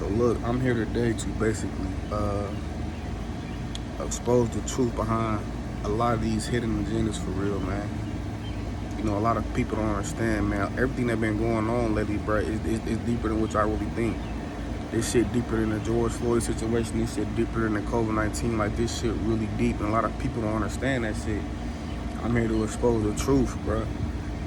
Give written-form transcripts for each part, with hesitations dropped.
So look, I'm here today to basically expose the truth behind a lot of these hidden agendas for real, man. You know, a lot of people don't understand, man. Everything that been going on lately, bro, is deeper than what y'all really think. This shit deeper than the George Floyd situation. This shit deeper than the COVID-19. Like, this shit really deep, and a lot of people don't understand that shit. I'm here to expose the truth, bro.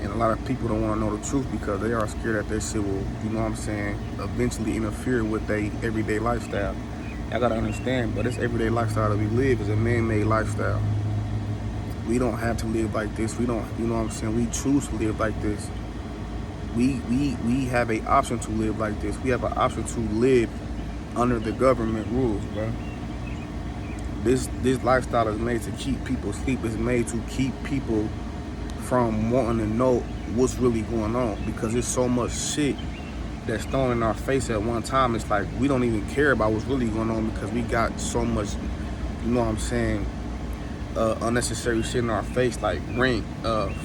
And a lot of people don't want to know the truth because they are scared that this shit will, you know what I'm saying, eventually interfere with their everyday lifestyle. Y'all gotta understand, but this everyday lifestyle that we live is a man-made lifestyle. We don't have to live like this. We don't, you know what I'm saying, we choose to live like this. We have an option to live like this. We have an option to live under the government rules, bro. This lifestyle is made to keep people asleep. It's made to keep people from wanting to know what's really going on, because there's so much shit that's thrown in our face at one time. It's like we don't even care about what's really going on because we got so much, you know what I'm saying, unnecessary shit in our face, like rent,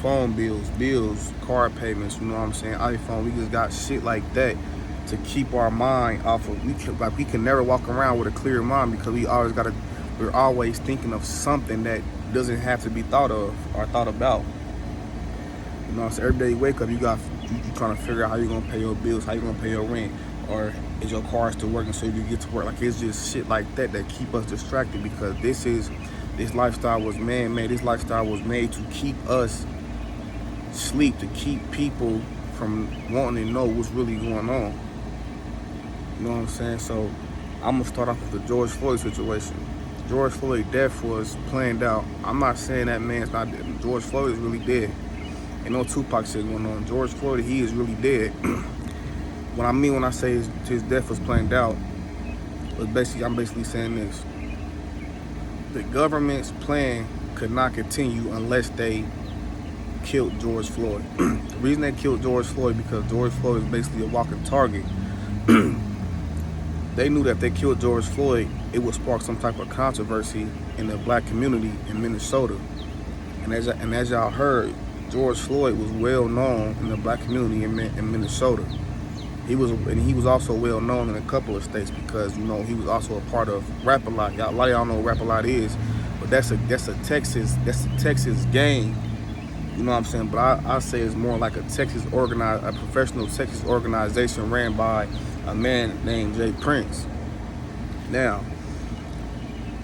phone bills, car payments, you know what I'm saying, iPhone. We just got shit like that to keep our mind off of. We can never walk around with a clear mind because we're always thinking of something that doesn't have to be thought of or thought about. You know, so every day you wake up, you trying to figure out how you're gonna pay your bills, how you're gonna pay your rent, or is your car still working so you get to work. Like, it's just shit like that that keep us distracted, because this lifestyle was man-made. This lifestyle was made to keep us asleep, to keep people from wanting to know what's really going on. You know what I'm saying? So I'm gonna start off with the George Floyd situation. George Floyd death was planned out. I'm not saying that man's not dead. George Floyd is really dead. Ain't no Tupac shit going on. George Floyd, he is really dead. What I mean when I say his death was planned out, I'm basically saying this. The government's plan could not continue unless they killed George Floyd. The reason they killed George Floyd because George Floyd is basically a walking target. They knew that if they killed George Floyd, it would spark some type of controversy in the black community in Minnesota. And as y'all heard, George Floyd was well known in the black community in Minnesota. He was also well known in a couple of states because, you know, he was also a part of Rap-A-Lot. A lot of y'all know what Rap-A-Lot is, but that's a Texas gang. You know what I'm saying? But I say it's more like a professional Texas organization ran by a man named Jay Prince. Now,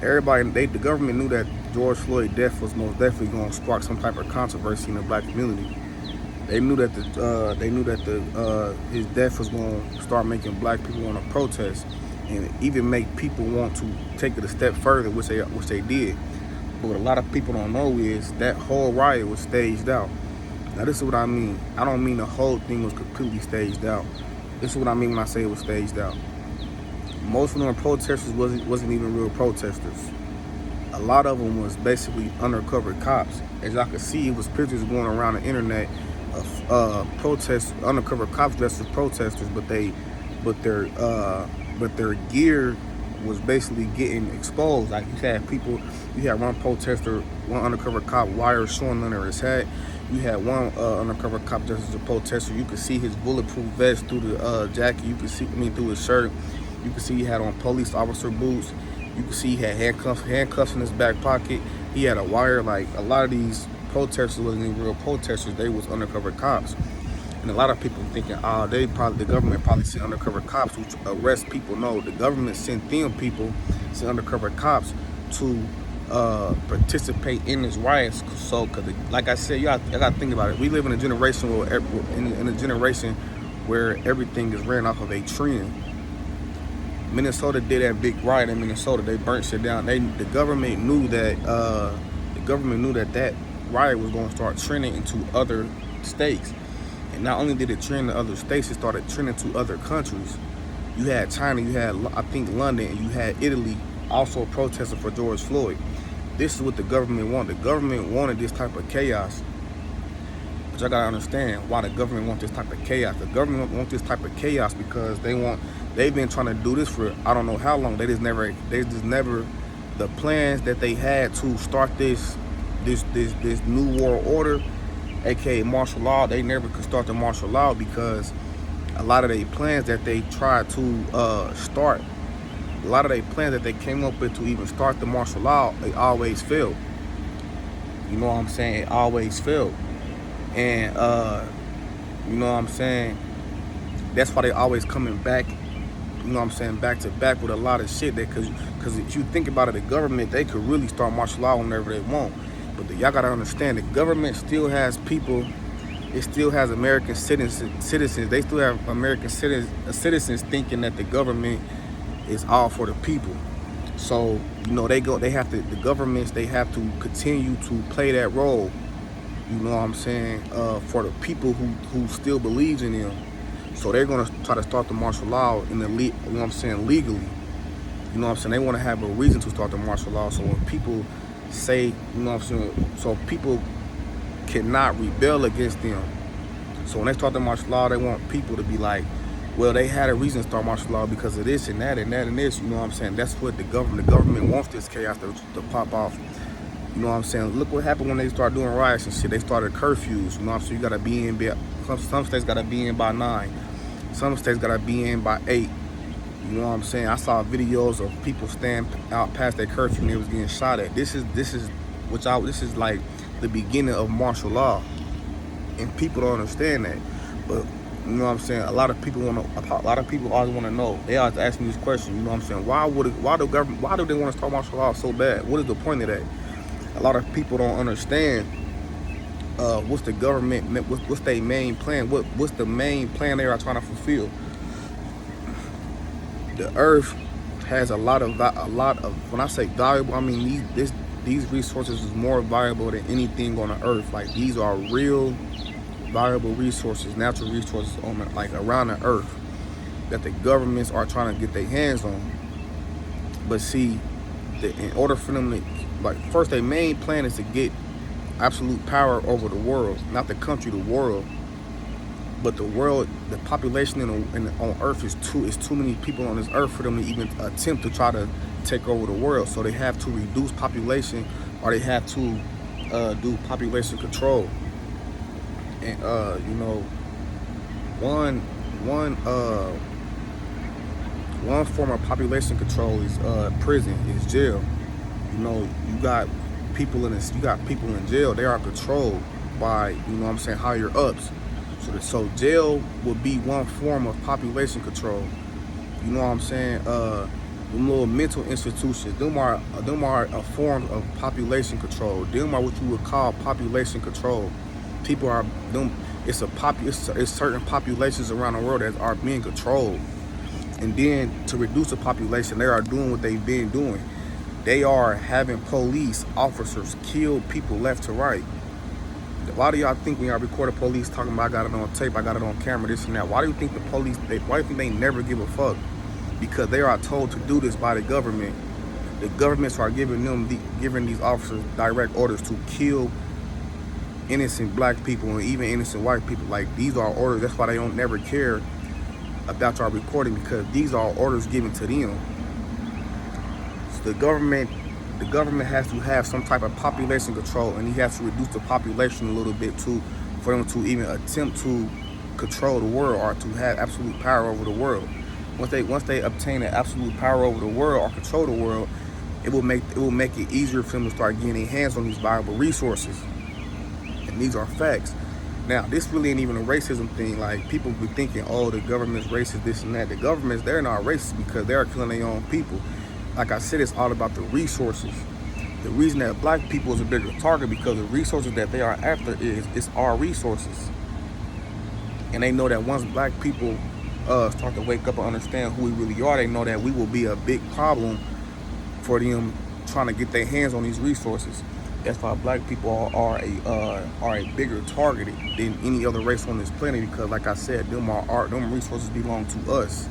the government knew that George Floyd's death was most definitely going to spark some type of controversy in the black community. They knew that his death was going to start making black people want to protest, and even make people want to take it a step further, which they did. But what a lot of people don't know is that whole riot was staged out. Now, this is what I mean. I don't mean the whole thing was completely staged out. This is what I mean when I say it was staged out. Most of them protesters wasn't even real protesters. A lot of them was basically undercover cops. As y'all can see, it was pictures going around the internet of undercover cops dressed as protesters, but their gear was basically getting exposed. Like, you had one undercover cop wires showing under his hat. You had one undercover cop dressed as a protester. You could see his bulletproof vest through the jacket. You could see, through his shirt. You could see he had on police officer boots. You could see he had handcuffs in his back pocket. He had a wire. Like, a lot of these protesters wasn't even real protesters. They was undercover cops. And a lot of people thinking, the government probably sent undercover cops to arrest people. No, the government sent undercover cops to participate in this riots. So, cause like I said, y'all got to think about it. We live in a generation where everything is ran off of a trend. Minnesota did that big riot in Minnesota. They burnt shit down. The government knew that that riot was going to start trending into other states. And not only did it trend to other states, it started trending to other countries. You had China, you had, I think, London, and you had Italy also protesting for George Floyd. This is what the government wanted. The government wanted this type of chaos. But y'all gotta understand why the government wants this type of chaos. The government wants this type of chaos because they've been trying to do this for I don't know how long. They just never the plans that they had to start this new world order, aka martial law. They never could start the martial law because a lot of their plans that they tried to start, a lot of their plans that they came up with to even start the martial law, they always failed. You know what I'm saying? It always failed. And you know what I'm saying? That's why they always coming back, you know what I'm saying, back to back with a lot of shit. That because if you think about it, the government, they could really start martial law whenever they want. But y'all gotta understand, the government still has people. It still has American citizens. They still have American citizens thinking that the government is all for the people. So you know they have to, the governments, they have to continue to play that role. You know what I'm saying? For the people who still believes in them. So they're gonna try to start the martial law in the you know what I'm saying, legally. You know what I'm saying? They want to have a reason to start the martial law. So when people say, you know what I'm saying, so people cannot rebel against them. So when they start the martial law, they want people to be like, well, they had a reason to start martial law because of this and that and that and this. You know what I'm saying? That's what the government wants this chaos to pop off. You know what I'm saying? Look what happened when they started doing riots and shit. They started curfews. You know what I'm saying? You gotta be in by, some states gotta be in by 9. Some states gotta be in by 8. You know what I'm saying? I saw videos of people stand out past their curfew and they was getting shot at. This is like the beginning of martial law, and people don't understand that. But you know what I'm saying? A lot of people always want to know. They always ask me this question. You know what I'm saying? Why do they want to start martial law so bad? What is the point of that? A lot of people don't understand what's the government, what's their main plan, what's the main plan they are trying to fulfill. The earth has a lot of when I say valuable, I mean these resources is more valuable than anything on the earth. Like, these are real valuable resources, natural resources on like around the earth that the governments are trying to get their hands on. But see, in order for them to, like, first, their main plan is to get absolute power over the world, not the country, the world. But the world, the population on Earth is too many people on this earth for them to even attempt to try to take over the world. So they have to reduce population, or they have to do population control. And you know, one form of population control is prison, is jail. You know, you got people in jail. They are controlled by, you know what I'm saying, higher ups. So jail would be one form of population control. You know what I'm saying? Them little mental institutions, them are a form of population control. Them are what you would call population control. People are them. It's certain populations around the world that are being controlled. And then to reduce the population, they are doing what they've been doing. They are having police officers kill people left to right. A lot of y'all think when y'all record the police talking about, I got it on tape, I got it on camera, this and that. Why do you think the police, why do you think they never give a fuck? Because they are told to do this by the government. The governments are giving these officers direct orders to kill innocent black people and even innocent white people. Like, these are orders. That's why they don't never care about y'all recording, because these are orders given to them. So the government has to have some type of population control, and he has to reduce the population a little bit too, for them to even attempt to control the world or to have absolute power over the world. Once they obtain that absolute power over the world or control the world, it will make it easier for them to start getting their hands on these valuable resources. And these are facts. Now, this really ain't even a racism thing. Like, people be thinking, oh, the government's racist, this and that. The governments, they're not racist because they're killing their own people. Like I said, it's all about the resources. The reason that black people is a bigger target, because the resources that they are after it's our resources. And they know that once black people start to wake up and understand who we really are, they know that we will be a big problem for them trying to get their hands on these resources. That's why black people are a bigger target than any other race on this planet, because, like I said, them resources belong to us.